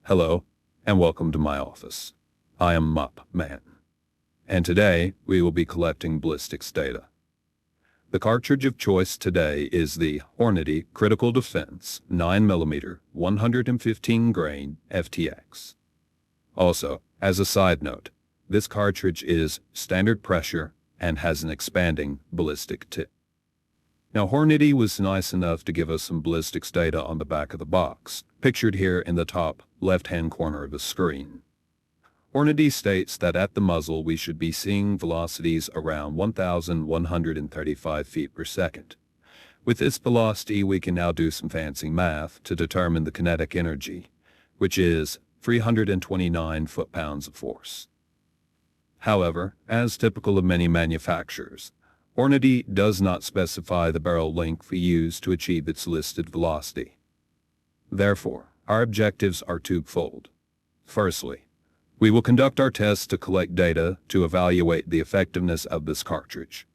Hello, and welcome to my office. I am Mop Man, and today we will be collecting ballistics data. The cartridge of choice today is the Hornady Critical Defense 9mm 115 grain FTX. Also, as a side note, this cartridge is standard pressure and has an expanding ballistic tip. Now, Hornady was nice enough to give us some ballistics data on the back of the box, pictured here in the top left-hand corner of the screen. Hornady states that at the muzzle we should be seeing velocities around 1,135 feet per second. With this velocity, we can now do some fancy math to determine the kinetic energy, which is 329 foot-pounds of force. However, as typical of many manufacturers, Hornady does not specify the barrel length we use to achieve its listed velocity. Therefore, our objectives are twofold. Firstly, we will conduct our tests to collect data to evaluate the effectiveness of this cartridge.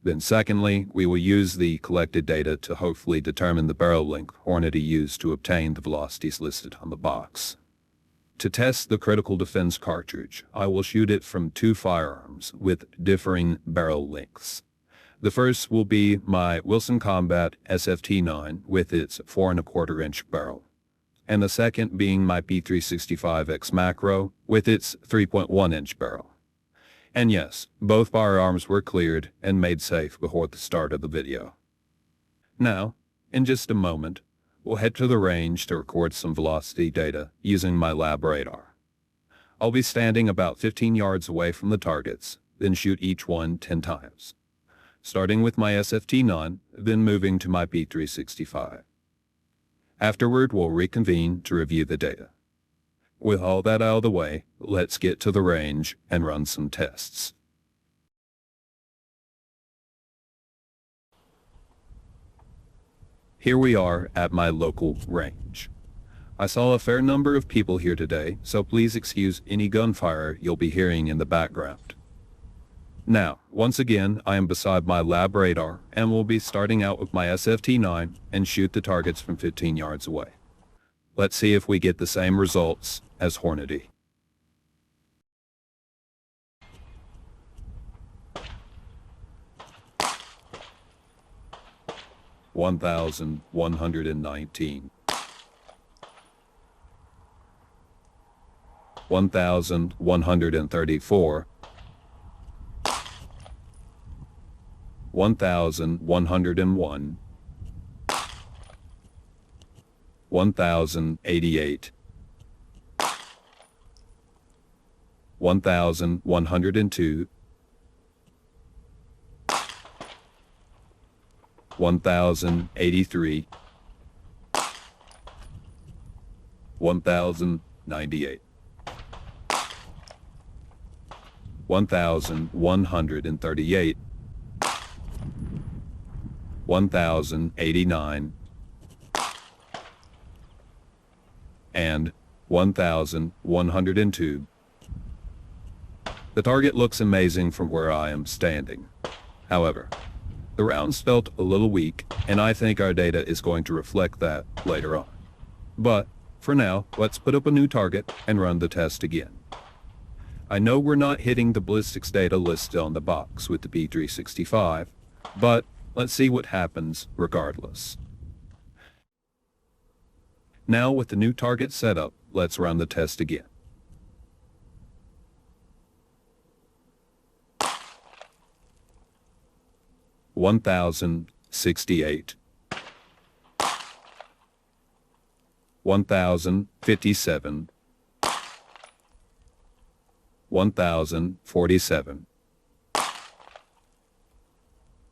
Then secondly, we will use the collected data to hopefully determine the barrel length Hornady used to obtain the velocities listed on the box. To test the Critical Defense cartridge, I will shoot it from two firearms with differing barrel lengths. The first will be my Wilson Combat SFT9 with its 4¼ inch barrel, and the second being my P365X Macro with its 3.1-inch barrel. And yes, both firearms were cleared and made safe before the start of the video. Now, in just a moment, we'll head to the range to record some velocity data using my lab radar. I'll be standing about 15 yards away from the targets, then shoot each one 10 times. Starting with my SFT9, then moving to my P365. Afterward, we'll reconvene to review the data. With all that out of the way, let's get to the range and run some tests. Here we are at my local range. I saw a fair number of people here today, so please excuse any gunfire you'll be hearing in the background. Now, once again, I am beside my lab radar and will be starting out with my SFT9 and shoot the targets from 15 yards away. Let's see if we get the same results as Hornady. $1,119. $1,134. $1,101. $1,088. $1,102. $1,083. $1,098. $1,138. 1,089 and 1,102. The target looks amazing from where I am standing. However, the rounds felt a little weak, and I think our data is going to reflect that later on. But for now, let's put up a new target and run the test again. I know we're not hitting the ballistics data listed on the box with the P365, but let's see what happens regardless. Now with the new target set up, let's run the test again. $1,068. $1,057. $1,047.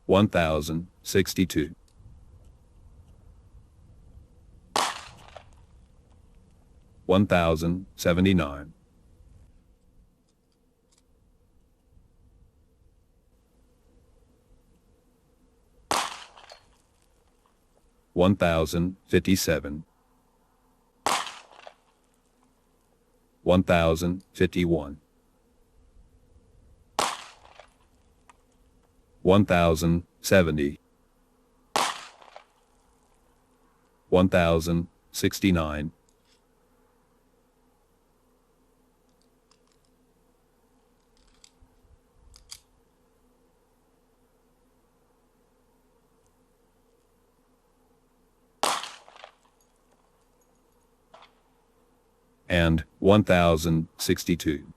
1,062. 1,079. 1,057. 1,051. 1,070. 1,069. and 1062.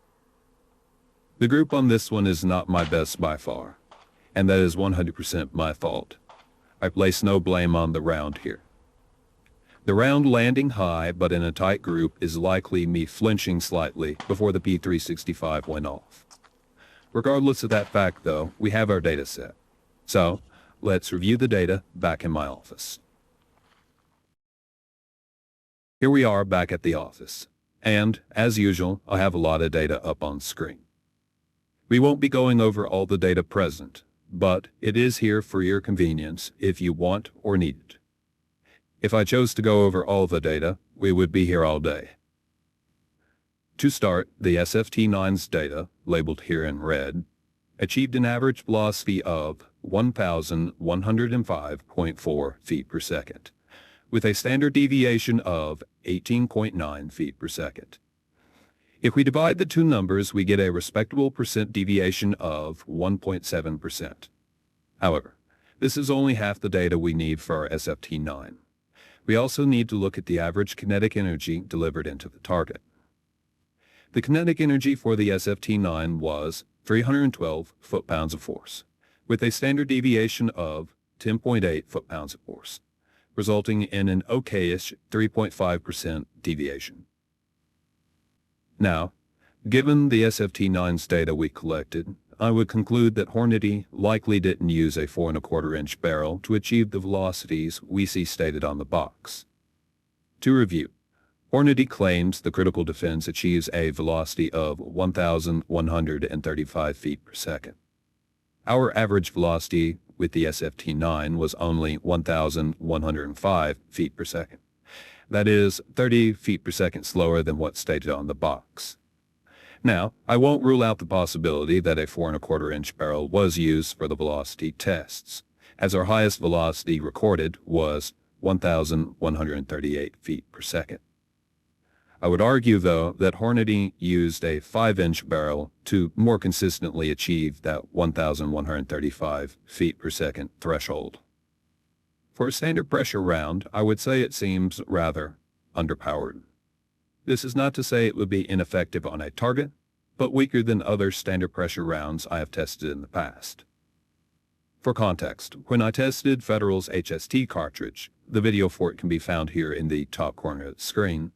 The group on this one is not my best by far, and that is 100% my fault. I place no blame on the round here. The round landing high but in a tight group is likely me flinching slightly before the P365 went off. Regardless of that fact though, we have our data set. So, let's review the data back in my office. Here we are back at the office, and as usual, I have a lot of data up on screen. We won't be going over all the data present, but it is here for your convenience if you want or need it. If I chose to go over all the data, we would be here all day. To start, the SFT9's data, labeled here in red, achieved an average velocity of 1,105.4 feet per second, with a standard deviation of 18.9 feet per second. If we divide the two numbers, we get a respectable percent deviation of 1.7%. However, this is only half the data we need for our SFT9. We also need to look at the average kinetic energy delivered into the target. The kinetic energy for the SFT9 was 312 foot-pounds of force, with a standard deviation of 10.8 foot-pounds of force, resulting in an okayish 3.5% deviation. Now, given the SFT9's data we collected, I would conclude that Hornady likely didn't use a 4¼ barrel to achieve the velocities we see stated on the box. To review, Hornady claims the critical defense achieves a velocity of 1,135 feet per second. Our average velocity with the SFT9 was only 1,105 feet per second. That is 30 feet per second slower than what's stated on the box. Now, I won't rule out the possibility that a 4¼ barrel was used for the velocity tests, as our highest velocity recorded was 1,138 feet per second. I would argue, though, that Hornady used a 5-inch barrel to more consistently achieve that 1,135 feet per second threshold. For a standard pressure round, I would say it seems rather underpowered. This is not to say it would be ineffective on a target, but weaker than other standard pressure rounds I have tested in the past. For context, when I tested Federal's HST cartridge, the video for it can be found here in the top corner of the screen,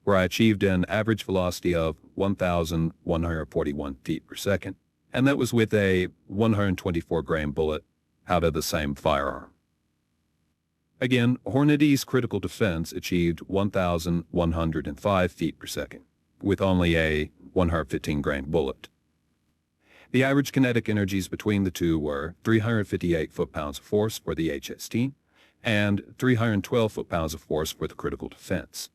where I achieved an average velocity of 1,141 feet per second, and that was with a 124-grain bullet out of the same firearm. Again, Hornady's critical defense achieved 1,105 feet per second, with only a 115-grain bullet. The average kinetic energies between the two were 358 foot-pounds of force for the HST and 312 foot-pounds of force for the critical defense.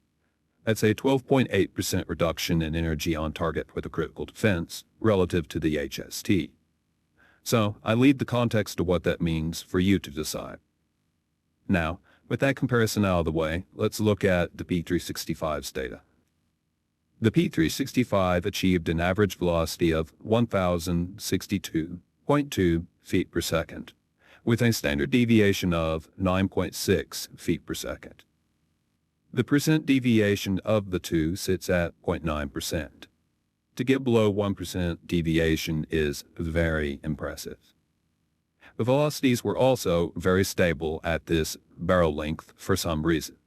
That's a 12.8% reduction in energy on target for the critical defense relative to the HST. So, I leave the context to what that means for you to decide. Now, with that comparison out of the way, let's look at the P365's data. The P365 achieved an average velocity of 1,062.2 feet per second, with a standard deviation of 9.6 feet per second. The percent deviation of the two sits at 0.9%. To get below 1% deviation is very impressive. The velocities were also very stable at this barrel length for some reason.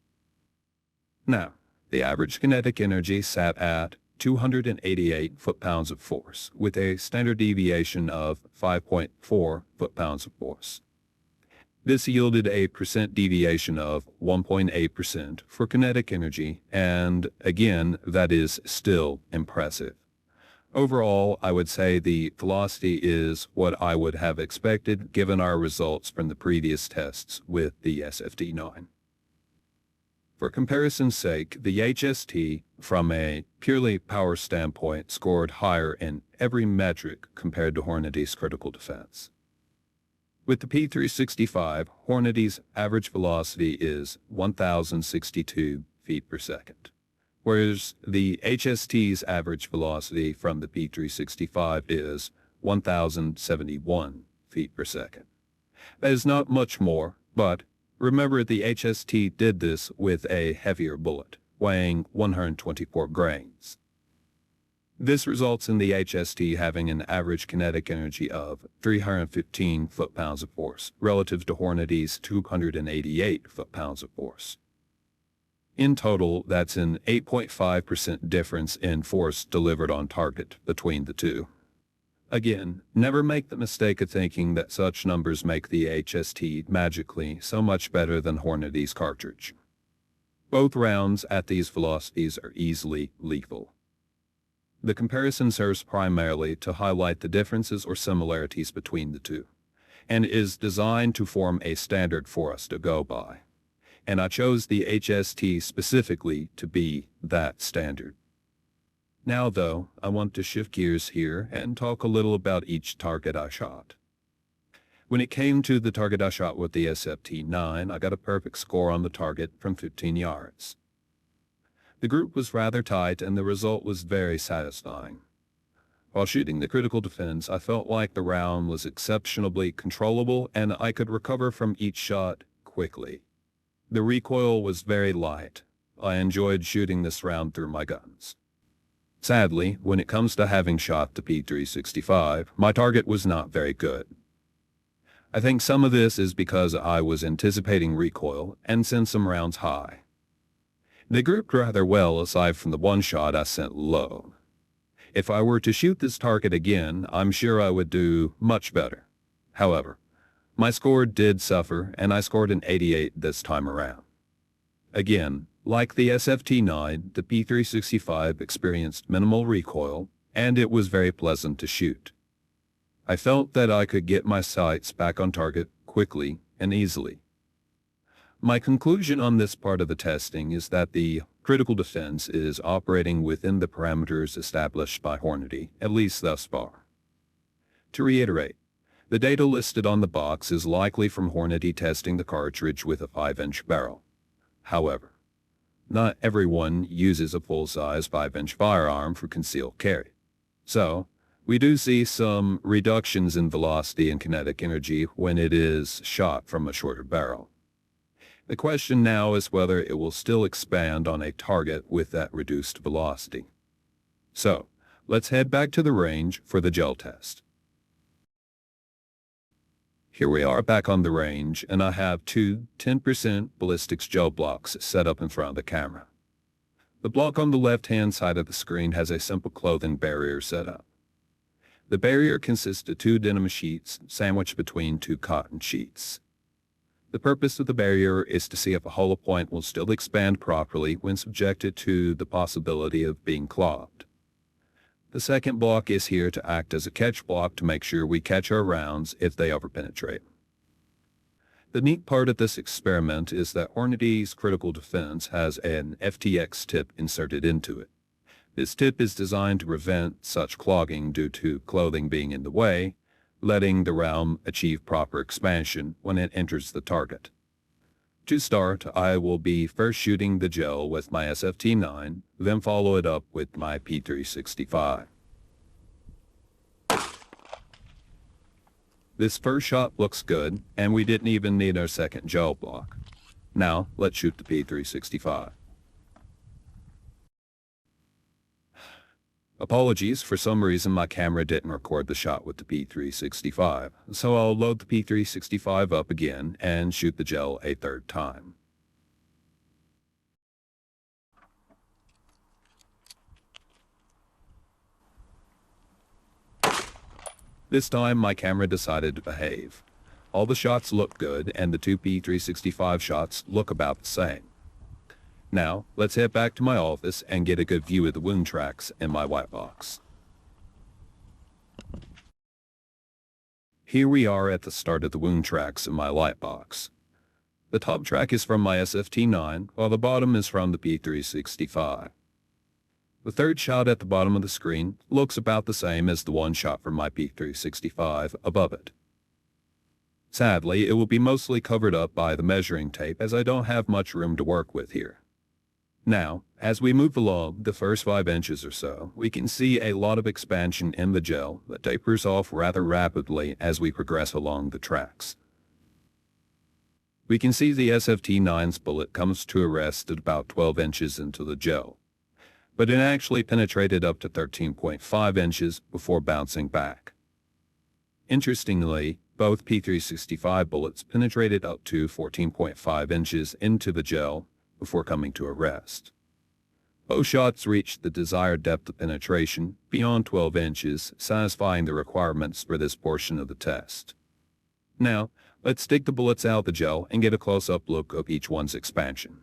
Now, the average kinetic energy sat at 288 foot-pounds of force, with a standard deviation of 5.4 foot-pounds of force. This yielded a percent deviation of 1.8% for kinetic energy, and again, that is still impressive. Overall, I would say the velocity is what I would have expected given our results from the previous tests with the SFT9. For comparison's sake, the HST, from a purely power standpoint, scored higher in every metric compared to Hornady's critical defense. With the P365, Hornady's average velocity is 1,062 feet per second, whereas the HST's average velocity from the P365 is 1,071 feet per second. That is not much more, but remember the HST did this with a heavier bullet, weighing 124 grains. This results in the HST having an average kinetic energy of 315 foot-pounds of force relative to Hornady's 288 foot-pounds of force. In total, that's an 8.5% difference in force delivered on target between the two. Again, never make the mistake of thinking that such numbers make the HST magically so much better than Hornady's cartridge. Both rounds at these velocities are easily lethal. The comparison serves primarily to highlight the differences or similarities between the two, and is designed to form a standard for us to go by. And I chose the HST specifically to be that standard. Now, though, I want to shift gears here and talk a little about each target I shot. When it came to the target I shot with the SFT-9, I got a perfect score on the target from 15 yards. The group was rather tight and the result was very satisfying. While shooting the critical defense, I felt like the round was exceptionally controllable and I could recover from each shot quickly. The recoil was very light. I enjoyed shooting this round through my guns. Sadly, when it comes to having shot the P365, my target was not very good. I think some of this is because I was anticipating recoil and sent some rounds high. They grouped rather well aside from the one shot I sent low. If I were to shoot this target again, I'm sure I would do much better. However, my score did suffer, and I scored an 88 this time around. Again, like the SFT-9, the P365 experienced minimal recoil, and it was very pleasant to shoot. I felt that I could get my sights back on target quickly and easily. My conclusion on this part of the testing is that the critical defense is operating within the parameters established by Hornady, at least thus far. To reiterate, the data listed on the box is likely from Hornady testing the cartridge with a 5-inch barrel. However, not everyone uses a full-size 5-inch firearm for concealed carry. So, we do see some reductions in velocity and kinetic energy when it is shot from a shorter barrel. The question now is whether it will still expand on a target with that reduced velocity. So, let's head back to the range for the gel test. Here we are back on the range, and I have two 10% ballistics gel blocks set up in front of the camera. The block on the left-hand side of the screen has a simple clothing barrier set up. The barrier consists of 2 denim sheets sandwiched between 2 cotton sheets. The purpose of the barrier is to see if a hollow point will still expand properly when subjected to the possibility of being clogged. The second block is here to act as a catch block to make sure we catch our rounds if they overpenetrate. The neat part of this experiment is that Hornady's Critical Defense has an FTX tip inserted into it. This tip is designed to prevent such clogging due to clothing being in the way, letting the round achieve proper expansion when it enters the target. To start, I will be first shooting the gel with my SFT-9, then follow it up with my P365. This first shot looks good, and we didn't even need our second gel block. Now, let's shoot the P365. Apologies, for some reason my camera didn't record the shot with the P365, so I'll load the P365 up again and shoot the gel a third time. This time my camera decided to behave. All the shots look good and the 2 P365 shots look about the same. Now, let's head back to my office and get a good view of the wound tracks in my white box. Here we are at the start of the wound tracks in my light box. The top track is from my SFT-9, while the bottom is from the P365. The third shot at the bottom of the screen looks about the same as the one shot from my P365 above it. Sadly, it will be mostly covered up by the measuring tape as I don't have much room to work with here. Now, as we move along the first 5 inches or so, we can see a lot of expansion in the gel that tapers off rather rapidly as we progress along the tracks. We can see the SFT9's bullet comes to a rest at about 12 inches into the gel, but it actually penetrated up to 13.5 inches before bouncing back. Interestingly, both P365 bullets penetrated up to 14.5 inches into the gel before coming to a rest. Both shots reached the desired depth of penetration beyond 12 inches, satisfying the requirements for this portion of the test. Now, let's take the bullets out of the gel and get a close-up look of each one's expansion.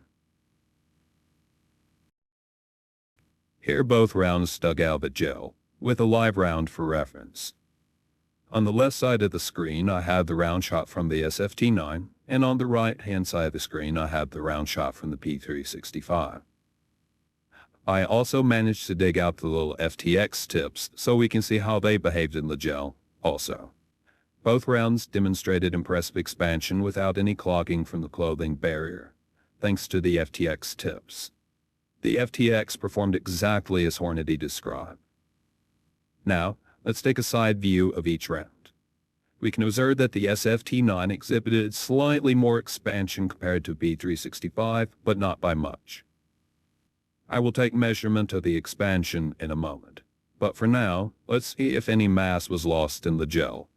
Here both rounds dug out of the gel, with a live round for reference. On the left side of the screen I have the round shot from the SFT9, and on the right-hand side of the screen I have the round shot from the P365. I also managed to dig out the little FTX tips so we can see how they behaved in the gel also. Both rounds demonstrated impressive expansion without any clogging from the clothing barrier, thanks to the FTX tips. The FTX performed exactly as Hornady described. Now, let's take a side view of each round. We can observe that the SFT9 exhibited slightly more expansion compared to P365, but not by much. I will take measurement of the expansion in a moment, but for now, let's see if any mass was lost in the gel.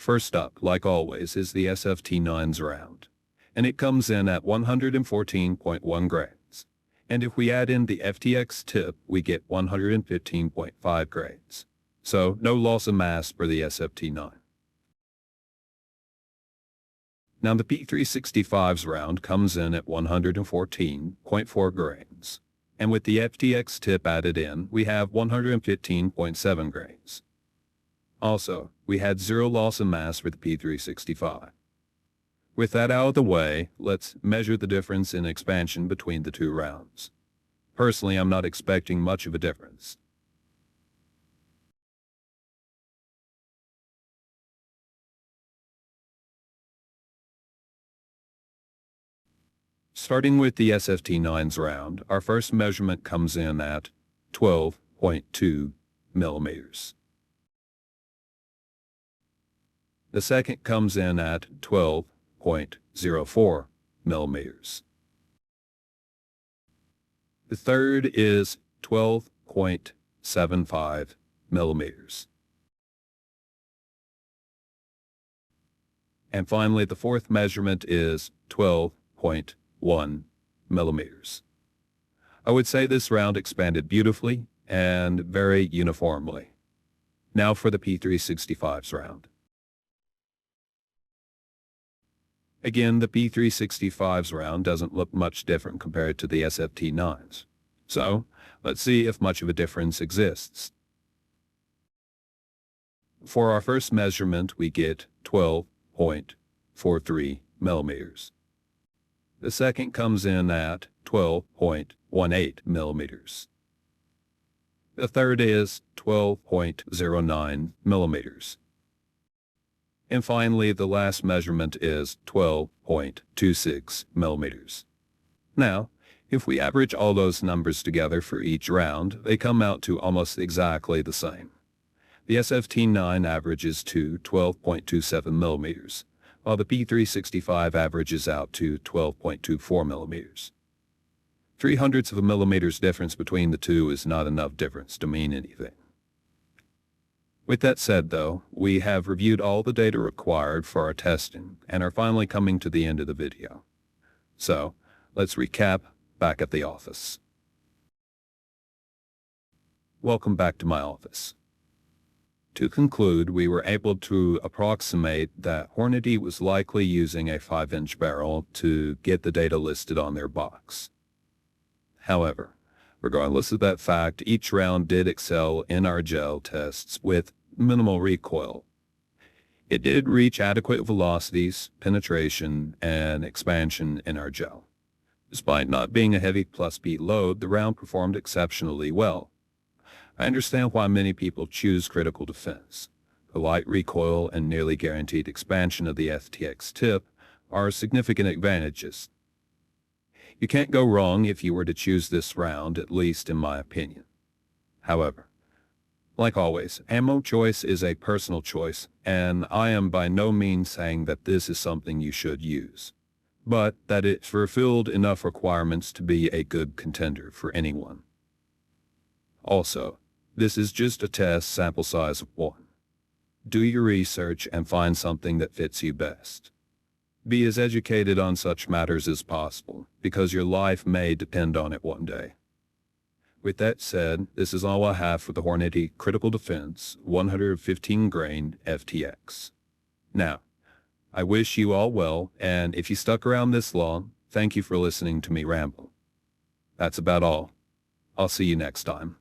First up, like always, is the SFT9's round, and it comes in at 114.1 grains. And if we add in the FTX tip, we get 115.5 grains. So no loss of mass for the SFT9. Now the P365's round comes in at 114.4 grains. And with the FTX tip added in, we have 115.7 grains. Also, we had zero loss of mass for the P365. With that out of the way, let's measure the difference in expansion between the two rounds. Personally, I'm not expecting much of a difference. Starting with the SFT9's round, our first measurement comes in at 12.2 millimeters. The second comes in at 12.04 millimeters. The third is 12.75 millimeters. And finally, the fourth measurement is 12.1 millimeters. I would say this round expanded beautifully and very uniformly. Now for the P365's round. Again, the P365's round doesn't look much different compared to the SFT9's. So, let's see if much of a difference exists. For our first measurement, we get 12.43 millimeters. The second comes in at 12.18 millimeters. The third is 12.09 millimeters. And finally, the last measurement is 12.26 millimeters. Now, if we average all those numbers together for each round, they come out to almost exactly the same. The SFT9 averages to 12.27 millimeters, while the P365 averages out to 12.24 millimeters. 0.03 of a millimeter's difference between the two is not enough difference to mean anything. With that said, though, we have reviewed all the data required for our testing and are finally coming to the end of the video. So, let's recap back at the office. Welcome back to my office. To conclude, we were able to approximate that Hornady was likely using a 5-inch barrel to get the data listed on their box. However, regardless of that fact, each round did excel in our gel tests with minimal recoil. It did reach adequate velocities, penetration, and expansion in our gel. Despite not being a heavy plus B load, the round performed exceptionally well. I understand why many people choose critical defense. The light recoil and nearly guaranteed expansion of the FTX tip are significant advantages. You can't go wrong if you were to choose this round, at least in my opinion. However, Like always, ammo choice is a personal choice, and I am by no means saying that this is something you should use, but that it fulfilled enough requirements to be a good contender for anyone. Also, this is just a test sample size of 1. Do your research and find something that fits you best. Be as educated on such matters as possible, because your life may depend on it one day. With that said, this is all I have for the Hornady Critical Defense 115 grain FTX. Now, I wish you all well, and if you stuck around this long, thank you for listening to me ramble. That's about all. I'll see you next time.